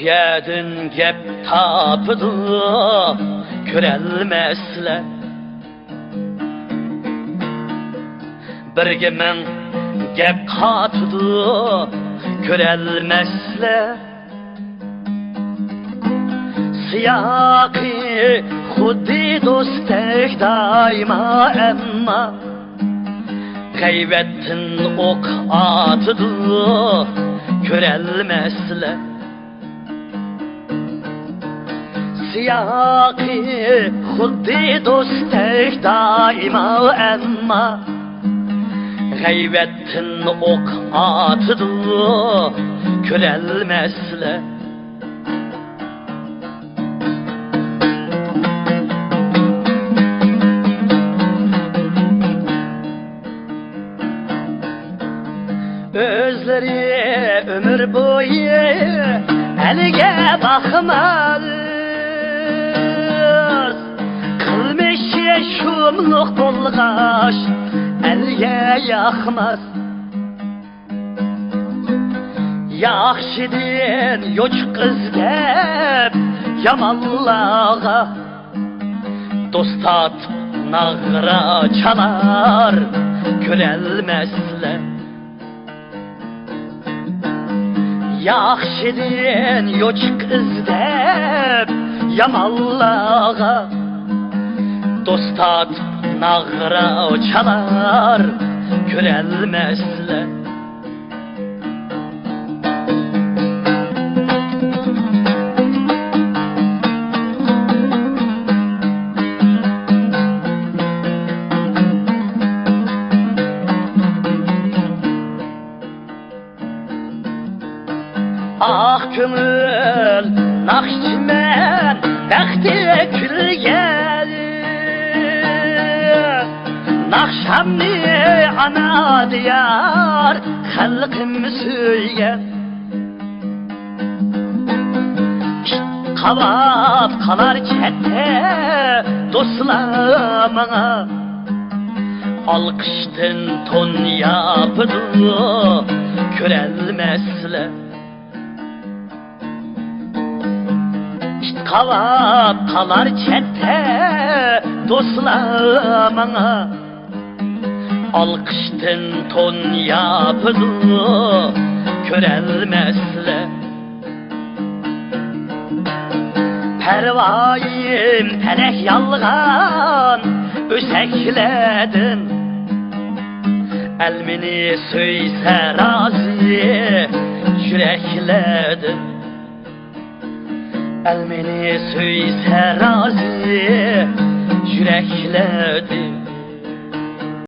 yerden gep tapıdı körelmesler. Birge men gep katıdı körelmesler. Siyaqi xuddi dostek daima emma Gayvettin ok atıdı körelmesler. Siyaqi xuddi dostek daima emma Gayvettin ok atıdı körelmesler. Özleri ömür boyu elge bakmaz. Kılmış şumluk bolgaş elge yakmaz. Yaxşidin yoç kız dep yamanlağa dostat nağra çalar körelmesler. Yaxşidin yoç kız dep yamanlağa dostat nağra çalar körelmesler. Ah kömül nakşmen bəxti külgel Nakşamni ana diyar halkım söygen Qavat qalar kette dostlamana Alqıştın ton yapıdı körelmesler. Qavat qalar kette dostlamana Alqıştın ton yapıdı körelmesler. Pervayim felek yalgan ösekledin Elmini söyse razı yürekledin Elmini söyse razı yürekledin